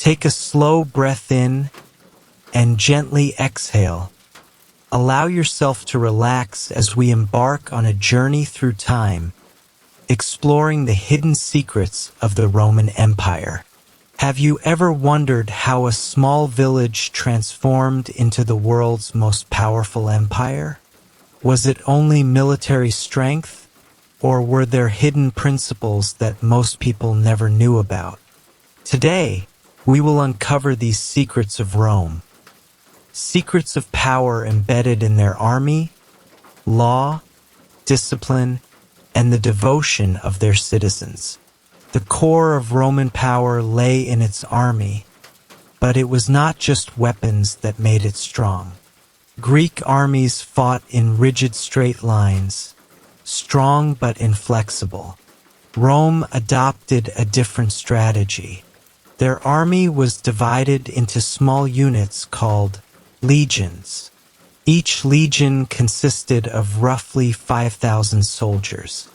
Take a slow breath in and gently exhale. Allow yourself to relax as we embark on a journey through time, exploring the hidden secrets of the Roman Empire. Have you ever wondered how a small village transformed into the world's most powerful empire? Was it only military strength, or were there hidden principles that most people never knew about? Today, we will uncover these secrets of Rome. Secrets of power embedded in their army, law, discipline, and the devotion of their citizens. The core of Roman power lay in its army, but it was not just weapons that made it strong. Greek armies fought in rigid straight lines, strong but inflexible. Rome adopted a different strategy. Their army was divided into small units called legions. Each legion consisted of roughly 5,000 soldiers.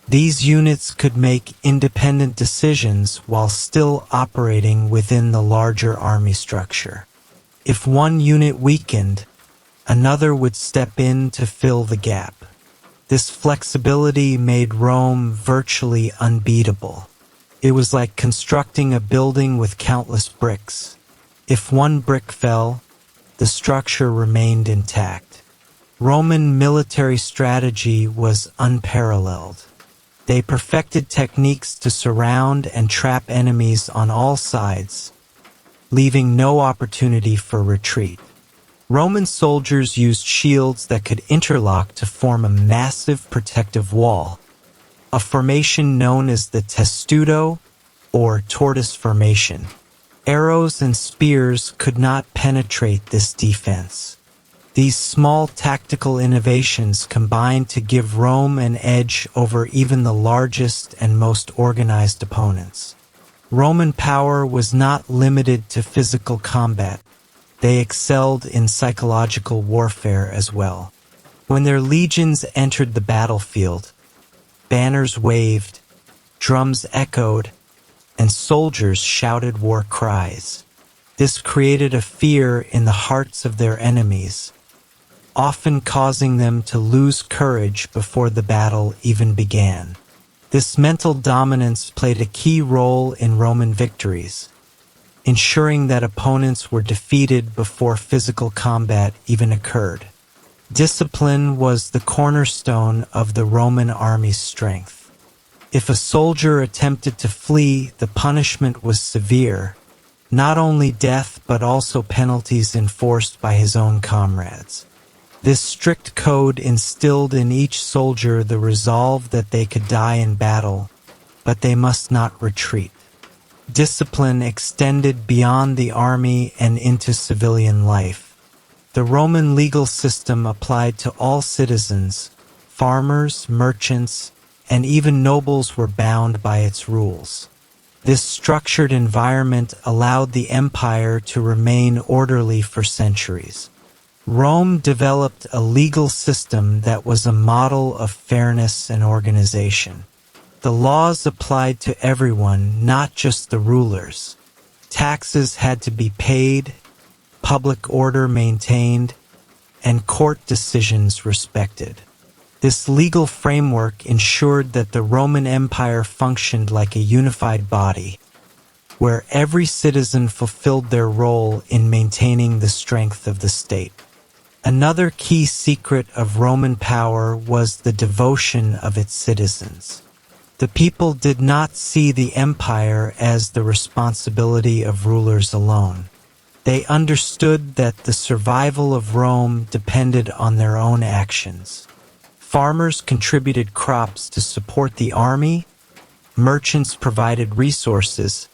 These units could make independent decisions while still operating within the larger army structure. If one unit weakened, another would step in to fill the gap. This flexibility made Rome virtually unbeatable. It was like constructing a building with countless bricks. If one brick fell, the structure remained intact. Roman military strategy was unparalleled. They perfected techniques to surround and trap enemies on all sides, leaving no opportunity for retreat. Roman soldiers used shields that could interlock to form a massive protective wall, a formation known as the testudo or tortoise formation. Arrows and spears could not penetrate this defense. These small tactical innovations combined to give Rome an edge over even the largest and most organized opponents. Roman power was not limited to physical combat. They excelled in psychological warfare as well. When their legions entered the battlefield, banners waved, drums echoed, and soldiers shouted war cries. This created a fear in the hearts of their enemies, often causing them to lose courage before the battle even began. This mental dominance played a key role in Roman victories, ensuring that opponents were defeated before physical combat even occurred. Discipline was the cornerstone of the Roman army's strength. If a soldier attempted to flee, the punishment was severe, not only death but also penalties enforced by his own comrades. This strict code instilled in each soldier the resolve that they could die in battle, but they must not retreat. Discipline extended beyond the army and into civilian life. The Roman legal system applied to all citizens. Farmers, merchants, and even nobles were bound by its rules. This structured environment allowed the empire to remain orderly for centuries. Rome developed a legal system that was a model of fairness and organization. The laws applied to everyone, not just the rulers. Taxes had to be paid, public order maintained, and court decisions respected. This legal framework ensured that the Roman Empire functioned like a unified body, where every citizen fulfilled their role in maintaining the strength of the state. Another key secret of Roman power was the devotion of its citizens. The people did not see the empire as the responsibility of rulers alone. They understood that the survival of Rome depended on their own actions. Farmers contributed crops to support the army, merchants provided resources,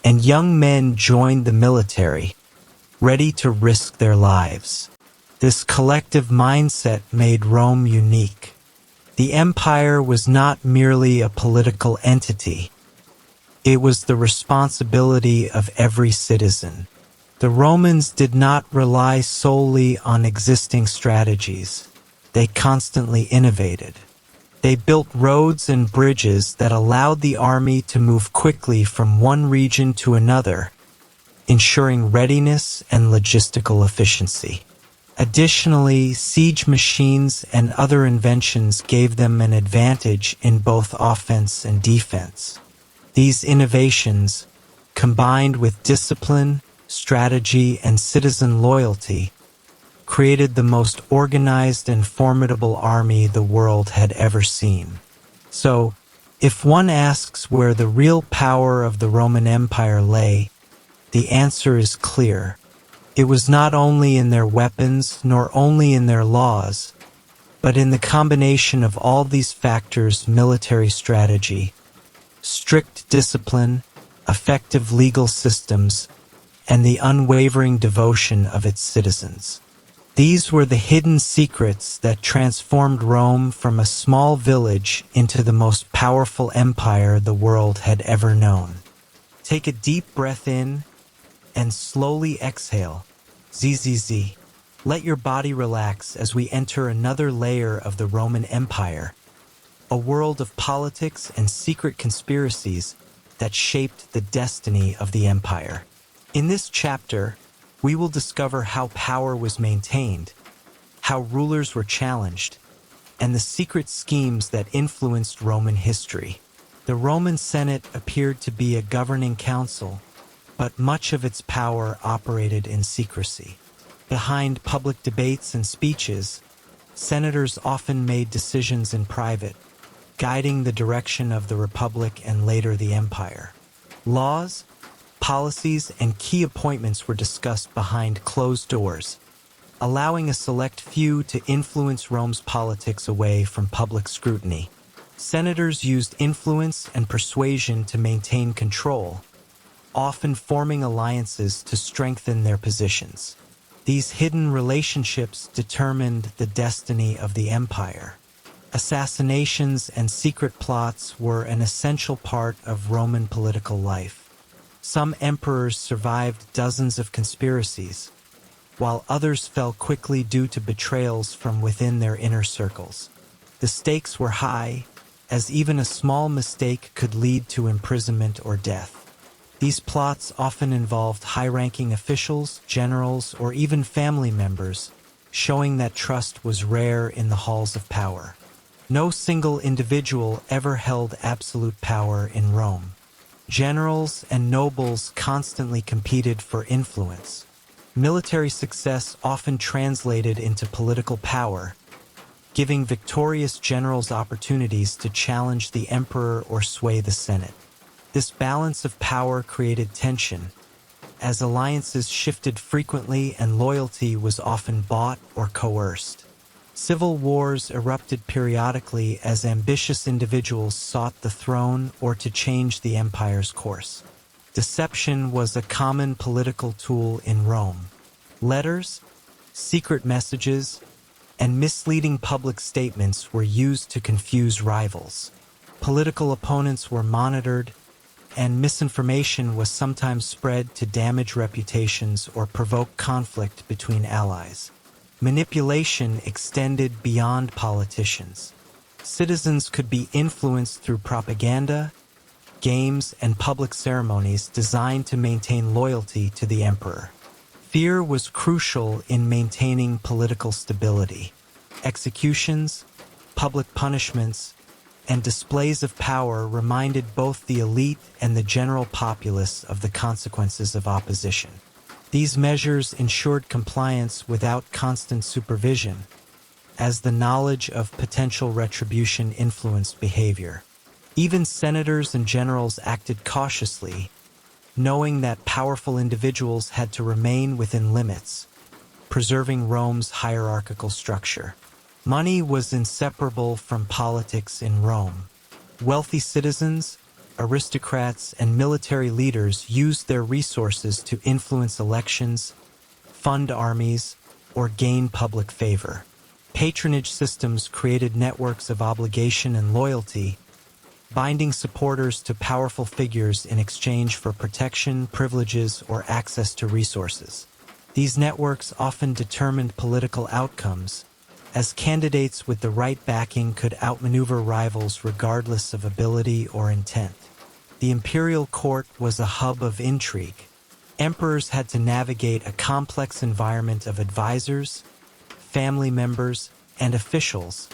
and young men joined the military, ready to risk their lives. This collective mindset made Rome unique. The empire was not merely a political entity. It was the responsibility of every citizen. The Romans did not rely solely on existing strategies. They constantly innovated. They built roads and bridges that allowed the army to move quickly from one region to another, ensuring readiness and logistical efficiency. Additionally, siege machines and other inventions gave them an advantage in both offense and defense. These innovations, combined with discipline, strategy, and citizen loyalty, created the most organized and formidable army the world had ever seen. So, if one asks where the real power of the Roman Empire lay, the answer is clear. It was not only in their weapons, nor only in their laws, but in the combination of all these factors: military strategy, strict discipline, effective legal systems, and the unwavering devotion of its citizens. These were the hidden secrets that transformed Rome from a small village into the most powerful empire the world had ever known. Take a deep breath in and slowly exhale. ZZZ. Let your body relax as we enter another layer of the Roman Empire, a world of politics and secret conspiracies that shaped the destiny of the empire. In this chapter, we will discover how power was maintained, how rulers were challenged, and the secret schemes that influenced Roman history. The Roman Senate appeared to be a governing council, but much of its power operated in secrecy. Behind public debates and speeches, senators often made decisions in private, guiding the direction of the Republic and later the Empire. Laws, policies, and key appointments were discussed behind closed doors, allowing a select few to influence Rome's politics away from public scrutiny. Senators used influence and persuasion to maintain control, often forming alliances to strengthen their positions. These hidden relationships determined the destiny of the empire. Assassinations and secret plots were an essential part of Roman political life. Some emperors survived dozens of conspiracies, while others fell quickly due to betrayals from within their inner circles. The stakes were high, as even a small mistake could lead to imprisonment or death. These plots often involved high-ranking officials, generals, or even family members, showing that trust was rare in the halls of power. No single individual ever held absolute power in Rome. Generals and nobles constantly competed for influence. Military success often translated into political power, giving victorious generals opportunities to challenge the emperor or sway the Senate. This balance of power created tension, as alliances shifted frequently and loyalty was often bought or coerced. Civil wars erupted periodically as ambitious individuals sought the throne or to change the empire's course. Deception was a common political tool in Rome. Letters, secret messages, and misleading public statements were used to confuse rivals. Political opponents were monitored, and misinformation was sometimes spread to damage reputations or provoke conflict between allies. Manipulation extended beyond politicians. Citizens could be influenced through propaganda, games, and public ceremonies designed to maintain loyalty to the emperor. Fear was crucial in maintaining political stability. Executions, public punishments, and displays of power reminded both the elite and the general populace of the consequences of opposition. These measures ensured compliance without constant supervision, as the knowledge of potential retribution influenced behavior. Even senators and generals acted cautiously, knowing that powerful individuals had to remain within limits, preserving Rome's hierarchical structure. Money was inseparable from politics in Rome. Wealthy citizens, aristocrats, and military leaders used their resources to influence elections, fund armies, or gain public favor. Patronage systems created networks of obligation and loyalty, binding supporters to powerful figures in exchange for protection, privileges, or access to resources. These networks often determined political outcomes, as candidates with the right backing could outmaneuver rivals regardless of ability or intent. The imperial court was a hub of intrigue, Emperors had to navigate a complex environment of advisors, family members, and officials,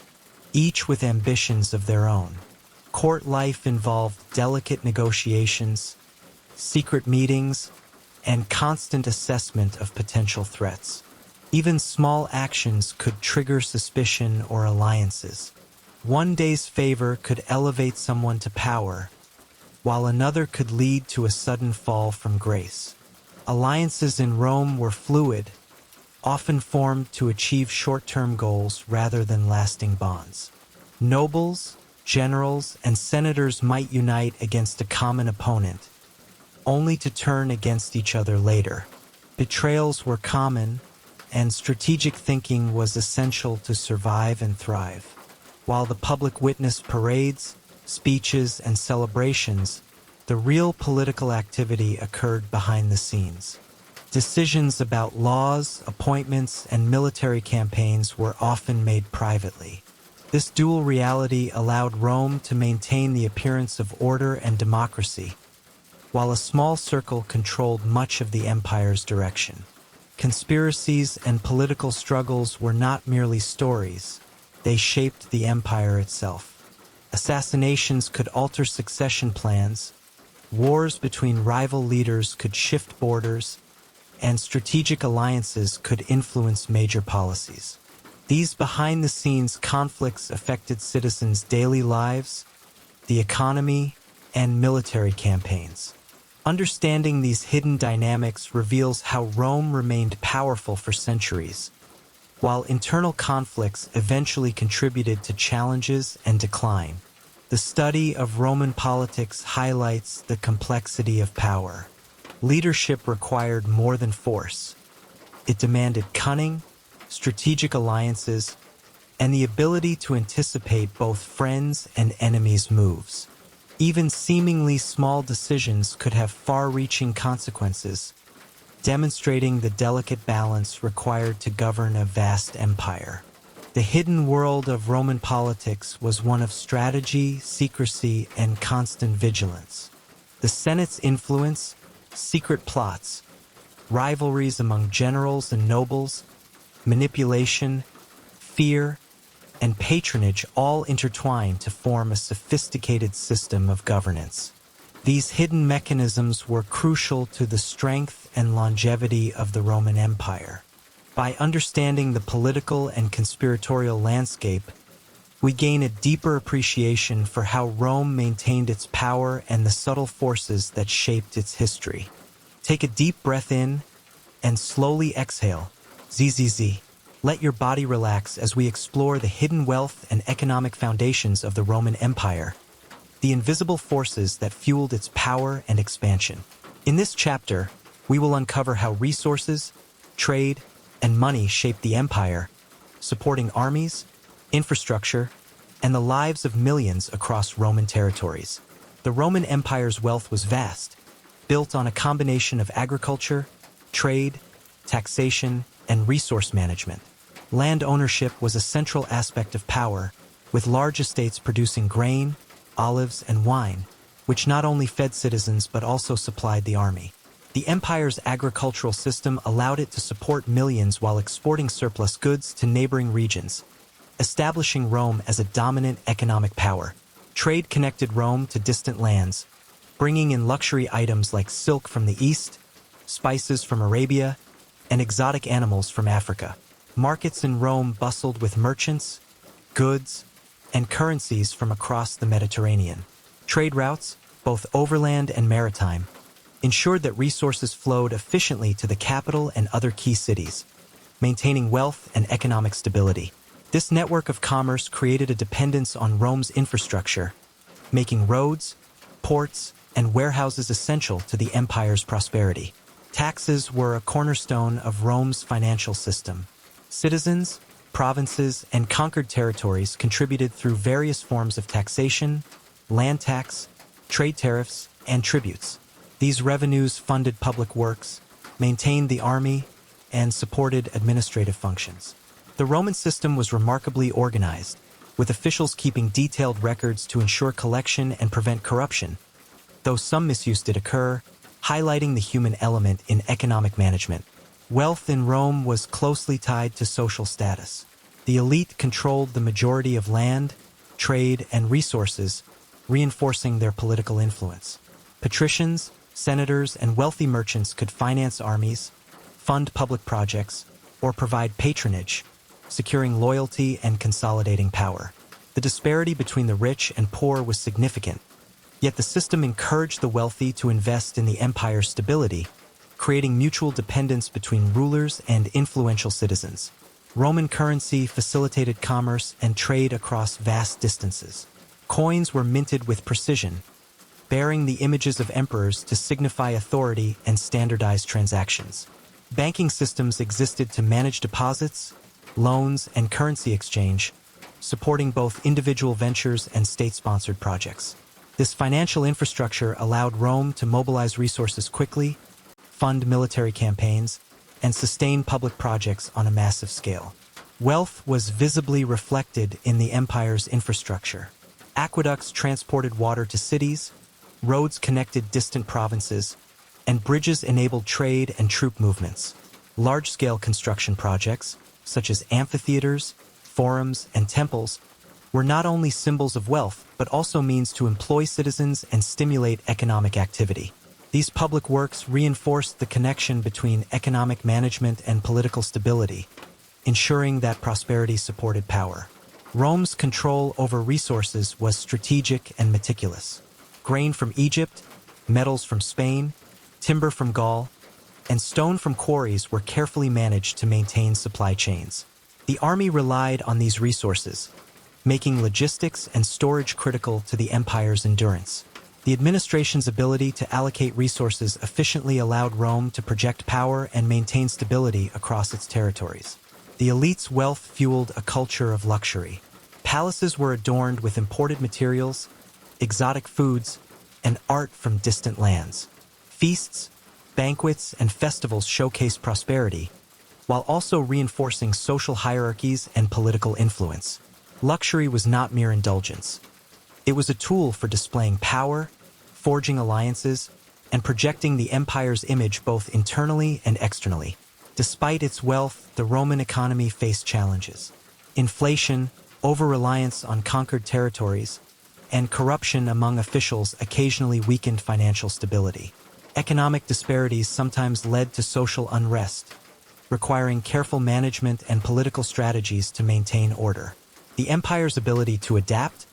each with ambitions of their own. Court life involved delicate negotiations, secret meetings, and constant assessment of potential threats. Even small actions could trigger suspicion or alliances. One day's favor could elevate someone to power, while another could lead to a sudden fall from grace. Alliances in Rome were fluid, often formed to achieve short-term goals rather than lasting bonds. Nobles, generals, and senators might unite against a common opponent, only to turn against each other later. Betrayals were common, and strategic thinking was essential to survive and thrive. While the public witnessed parades, speeches, and celebrations, the real political activity occurred behind the scenes. Decisions about laws, appointments, and military campaigns were often made privately. This dual reality allowed Rome to maintain the appearance of order and democracy, while a small circle controlled much of the empire's direction. Conspiracies and political struggles were not merely stories, they shaped the empire itself. Assassinations could alter succession plans, wars between rival leaders could shift borders, and strategic alliances could influence major policies. These behind-the-scenes conflicts affected citizens' daily lives, the economy, and military campaigns. Understanding these hidden dynamics reveals how Rome remained powerful for centuries, while internal conflicts eventually contributed to challenges and decline. The study of Roman politics highlights the complexity of power. Leadership required more than force. It demanded cunning, strategic alliances, and the ability to anticipate both friends' and enemies' moves. Even seemingly small decisions could have far-reaching consequences, demonstrating the delicate balance required to govern a vast empire. The hidden world of Roman politics was one of strategy, secrecy, and constant vigilance. The Senate's influence, secret plots, rivalries among generals and nobles, manipulation, fear, and patronage all intertwined to form a sophisticated system of governance. These hidden mechanisms were crucial to the strength and longevity of the Roman Empire. By understanding the political and conspiratorial landscape, we gain a deeper appreciation for how Rome maintained its power and the subtle forces that shaped its history. Take a deep breath in and slowly exhale. ZZZ. Let your body relax as we explore the hidden wealth and economic foundations of the Roman Empire, the invisible forces that fueled its power and expansion. In this chapter, we will uncover how resources, trade, and money shaped the empire, supporting armies, infrastructure, and the lives of millions across Roman territories. The Roman Empire's wealth was vast, built on a combination of agriculture, trade, taxation, and resource management. Land ownership was a central aspect of power, with large estates producing grain, olives, and wine, which not only fed citizens but also supplied the army. The empire's agricultural system allowed it to support millions while exporting surplus goods to neighboring regions, establishing Rome as a dominant economic power. Trade connected Rome to distant lands, bringing in luxury items like silk from the east, spices from Arabia, and exotic animals from Africa. Markets in Rome bustled with merchants, goods, and currencies from across the Mediterranean. Trade routes, both overland and maritime, ensured that resources flowed efficiently to the capital and other key cities, maintaining wealth and economic stability. This network of commerce created a dependence on Rome's infrastructure, making roads, ports, and warehouses essential to the empire's prosperity. Taxes were a cornerstone of Rome's financial system. Citizens, provinces, and conquered territories contributed through various forms of taxation, land tax, trade tariffs, and tributes. These revenues funded public works, maintained the army, and supported administrative functions. The Roman system was remarkably organized, with officials keeping detailed records to ensure collection and prevent corruption. Though some misuse did occur, highlighting the human element in economic management. Wealth in Rome was closely tied to social status. The elite controlled the majority of land, trade, and resources, reinforcing their political influence. Patricians, senators, and wealthy merchants could finance armies, fund public projects, or provide patronage, securing loyalty and consolidating power. The disparity between the rich and poor was significant, yet the system encouraged the wealthy to invest in the empire's stability, creating mutual dependence between rulers and influential citizens. Roman currency facilitated commerce and trade across vast distances. Coins were minted with precision, bearing the images of emperors to signify authority and standardize transactions. Banking systems existed to manage deposits, loans, and currency exchange, supporting both individual ventures and state-sponsored projects. This financial infrastructure allowed Rome to mobilize resources quickly, fund military campaigns, and sustain public projects on a massive scale. Wealth was visibly reflected in the empire's infrastructure. Aqueducts transported water to cities, roads connected distant provinces, and bridges enabled trade and troop movements. Large-scale construction projects, such as amphitheaters, forums, and temples, were not only symbols of wealth, but also means to employ citizens and stimulate economic activity. These public works reinforced the connection between economic management and political stability, ensuring that prosperity supported power. Rome's control over resources was strategic and meticulous. Grain from Egypt, metals from Spain, timber from Gaul, and stone from quarries were carefully managed to maintain supply chains. The army relied on these resources, making logistics and storage critical to the empire's endurance. The administration's ability to allocate resources efficiently allowed Rome to project power and maintain stability across its territories. The elite's wealth fueled a culture of luxury. Palaces were adorned with imported materials, exotic foods, and art from distant lands. Feasts, banquets, and festivals showcased prosperity, while also reinforcing social hierarchies and political influence. Luxury was not mere indulgence. It was a tool for displaying power, forging alliances, and projecting the empire's image both internally and externally. Despite its wealth, the Roman economy faced challenges. Inflation, over-reliance on conquered territories, and corruption among officials occasionally weakened financial stability. Economic disparities sometimes led to social unrest, requiring careful management and political strategies to maintain order. The empire's ability to adapt,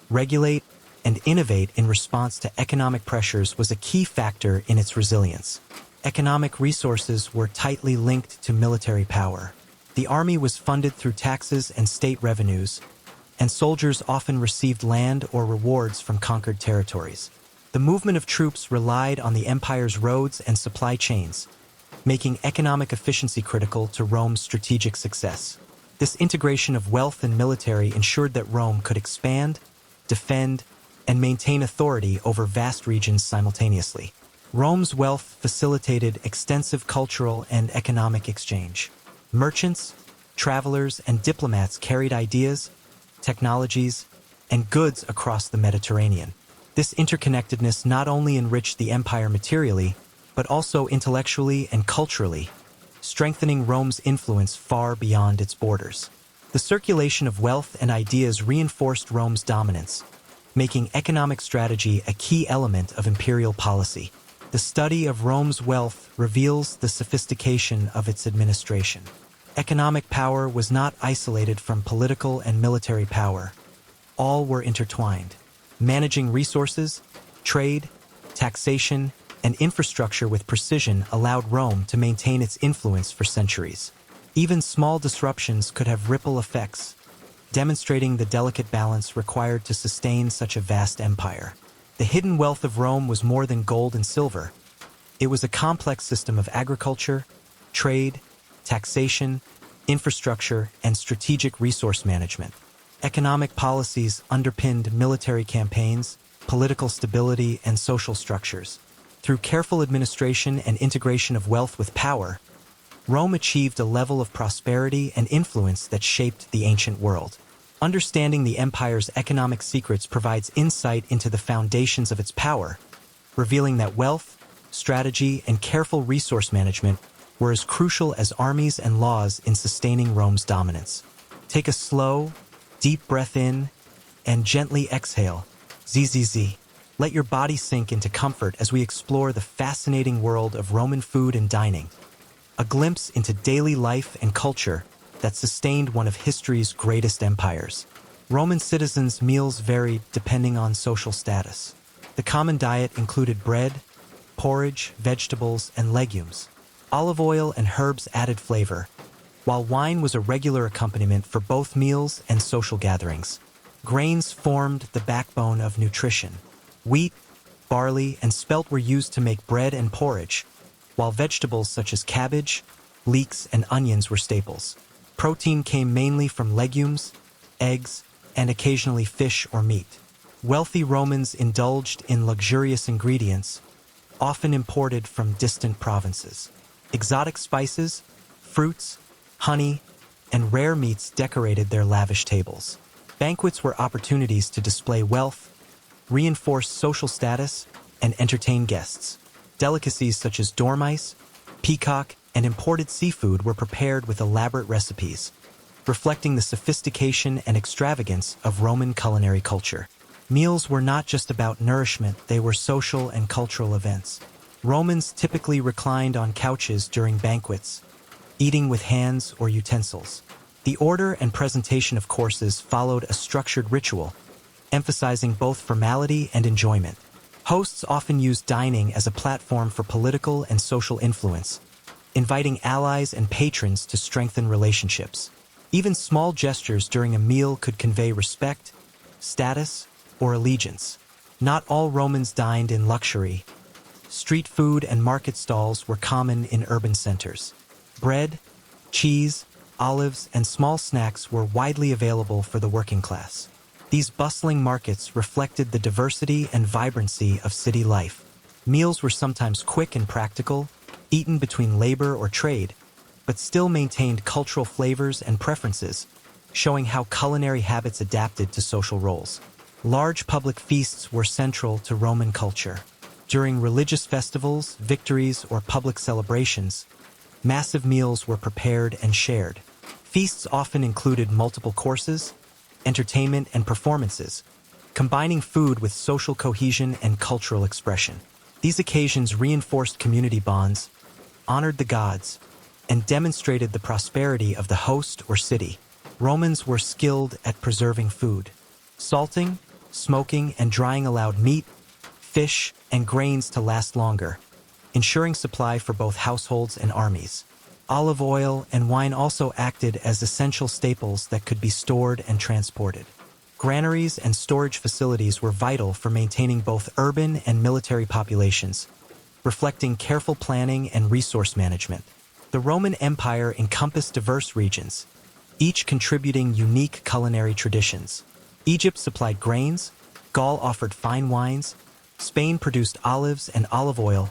regulate, and innovate in response to economic pressures was a key factor in its resilience. Economic resources were tightly linked to military power. The army was funded through taxes and state revenues, and soldiers often received land or rewards from conquered territories. The movement of troops relied on the empire's roads and supply chains, making economic efficiency critical to Rome's strategic success. This integration of wealth and military ensured that Rome could expand, defend, and maintain authority over vast regions simultaneously. Rome's wealth facilitated extensive cultural and economic exchange. Merchants, travelers, and diplomats carried ideas, technologies, and goods across the Mediterranean. This interconnectedness not only enriched the empire materially, but also intellectually and culturally, strengthening Rome's influence far beyond its borders. The circulation of wealth and ideas reinforced Rome's dominance, making economic strategy a key element of imperial policy. The study of Rome's wealth reveals the sophistication of its administration. Economic power was not isolated from political and military power. All were intertwined. Managing resources, trade, taxation, and infrastructure with precision allowed Rome to maintain its influence for centuries. Even small disruptions could have ripple effects, demonstrating the delicate balance required to sustain such a vast empire. The hidden wealth of Rome was more than gold and silver. It was a complex system of agriculture, trade, taxation, infrastructure, and strategic resource management. Economic policies underpinned military campaigns, political stability, and social structures. Through careful administration and integration of wealth with power, Rome achieved a level of prosperity and influence that shaped the ancient world. Understanding the empire's economic secrets provides insight into the foundations of its power, revealing that wealth, strategy, and careful resource management were as crucial as armies and laws in sustaining Rome's dominance. Take a slow, deep breath in and gently exhale. ZZZ. Let your body sink into comfort as we explore the fascinating world of Roman food and dining, a glimpse into daily life and culture that sustained one of history's greatest empires. Roman citizens' meals varied depending on social status. The common diet included bread, porridge, vegetables, and legumes. Olive oil and herbs added flavor, while wine was a regular accompaniment for both meals and social gatherings. Grains formed the backbone of nutrition. Wheat, barley, and spelt were used to make bread and porridge, while vegetables such as cabbage, leeks, and onions were staples. Protein came mainly from legumes, eggs, and occasionally fish or meat. Wealthy Romans indulged in luxurious ingredients, often imported from distant provinces. Exotic spices, fruits, honey, and rare meats decorated their lavish tables. Banquets were opportunities to display wealth, reinforce social status, and entertain guests. Delicacies such as dormice, peacock, and imported seafood were prepared with elaborate recipes, reflecting the sophistication and extravagance of Roman culinary culture. Meals were not just about nourishment, they were social and cultural events. Romans typically reclined on couches during banquets, eating with hands or utensils. The order and presentation of courses followed a structured ritual, emphasizing both formality and enjoyment. Hosts often used dining as a platform for political and social influence, inviting allies and patrons to strengthen relationships. Even small gestures during a meal could convey respect, status, or allegiance. Not all Romans dined in luxury. Street food and market stalls were common in urban centers. Bread, cheese, olives, and small snacks were widely available for the working class. These bustling markets reflected the diversity and vibrancy of city life. Meals were sometimes quick and practical, eaten between labor or trade, but still maintained cultural flavors and preferences, showing how culinary habits adapted to social roles. Large public feasts were central to Roman culture. During religious festivals, victories, or public celebrations, massive meals were prepared and shared. Feasts often included multiple courses, entertainment, and performances, combining food with social cohesion and cultural expression. These occasions reinforced community bonds, honored the gods, and demonstrated the prosperity of the host or city. Romans were skilled at preserving food. Salting, smoking, and drying allowed meat, fish, and grains to last longer, ensuring supply for both households and armies. Olive oil and wine also acted as essential staples that could be stored and transported. Granaries and storage facilities were vital for maintaining both urban and military populations, reflecting careful planning and resource management. The Roman Empire encompassed diverse regions, each contributing unique culinary traditions. Egypt supplied grains, Gaul offered fine wines, Spain produced olives and olive oil,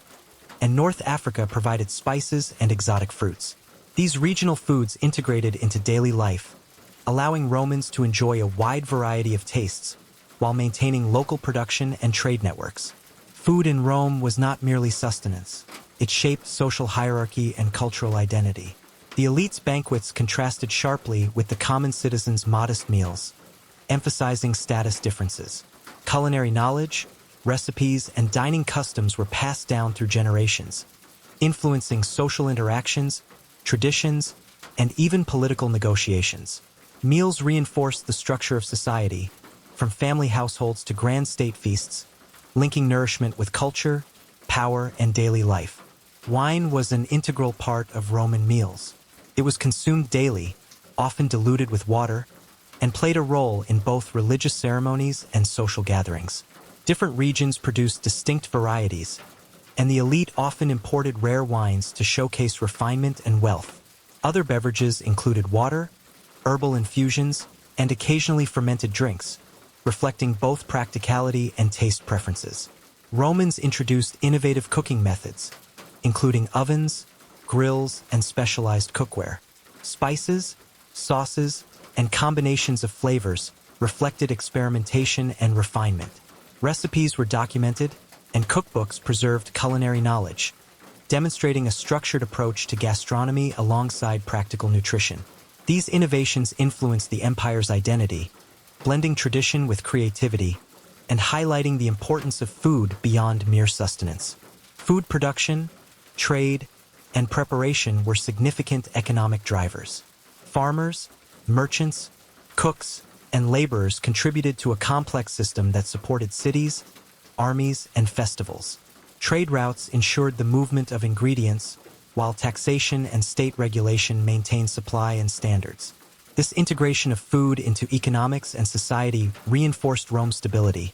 and North Africa provided spices and exotic fruits. These regional foods integrated into daily life, allowing Romans to enjoy a wide variety of tastes while maintaining local production and trade networks. Food in Rome was not merely sustenance. It shaped social hierarchy and cultural identity. The elite's banquets contrasted sharply with the common citizens' modest meals, emphasizing status differences. Culinary knowledge, recipes, and dining customs were passed down through generations, influencing social interactions, traditions, and even political negotiations. Meals reinforced the structure of society, from family households to grand state feasts, linking nourishment with culture, power, and daily life. Wine was an integral part of Roman meals. It was consumed daily, often diluted with water, and played a role in both religious ceremonies and social gatherings. Different regions produced distinct varieties, and the elite often imported rare wines to showcase refinement and wealth. Other beverages included water, herbal infusions, and occasionally fermented drinks, reflecting both practicality and taste preferences. Romans introduced innovative cooking methods, including ovens, grills, and specialized cookware. Spices, sauces, and combinations of flavors reflected experimentation and refinement. Recipes were documented, and cookbooks preserved culinary knowledge, demonstrating a structured approach to gastronomy alongside practical nutrition. These innovations influenced the empire's identity, blending tradition with creativity and highlighting the importance of food beyond mere sustenance. Food production, trade, and preparation were significant economic drivers. Farmers, merchants, cooks, and laborers contributed to a complex system that supported cities, armies, and festivals. Trade routes ensured the movement of ingredients, while taxation and state regulation maintained supply and standards. This integration of food into economics and society reinforced Rome's stability,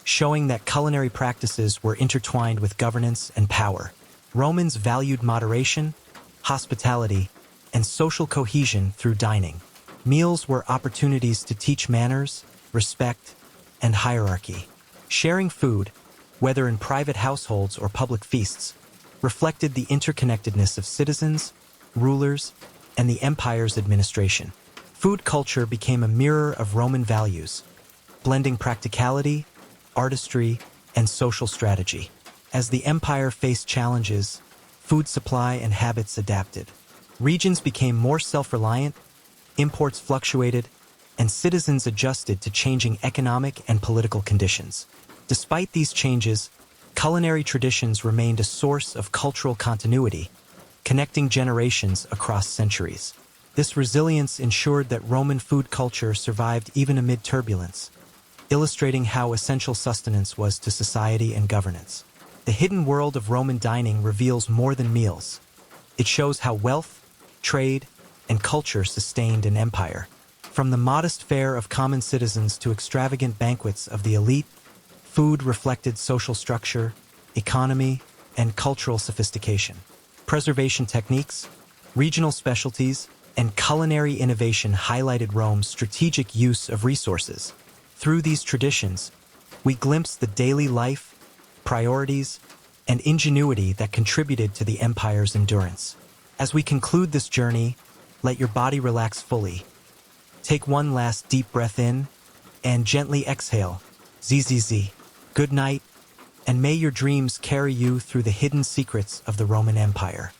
showing that culinary practices were intertwined with governance and power. Romans valued moderation, hospitality, and social cohesion through dining. Meals were opportunities to teach manners, respect, and hierarchy. Sharing food, whether in private households or public feasts, reflected the interconnectedness of citizens, rulers, and the empire's administration. Food culture became a mirror of Roman values, blending practicality, artistry, and social strategy. As the empire faced challenges, food supply and habits adapted. Regions became more self-reliant, imports fluctuated, and citizens adjusted to changing economic and political conditions. Despite these changes, culinary traditions remained a source of cultural continuity, connecting generations across centuries. This resilience ensured that Roman food culture survived even amid turbulence, illustrating how essential sustenance was to society and governance. The hidden world of Roman dining reveals more than meals. It shows how wealth, trade, and culture sustained an empire. From the modest fare of common citizens to extravagant banquets of the elite, food reflected social structure, economy, and cultural sophistication. Preservation techniques, regional specialties, and culinary innovation highlighted Rome's strategic use of resources. Through these traditions, we glimpse the daily life, priorities, and ingenuity that contributed to the empire's endurance. As we conclude this journey, let your body relax fully. Take one last deep breath in and gently exhale. ZZZ. Good night, and may your dreams carry you through the hidden secrets of the Roman Empire.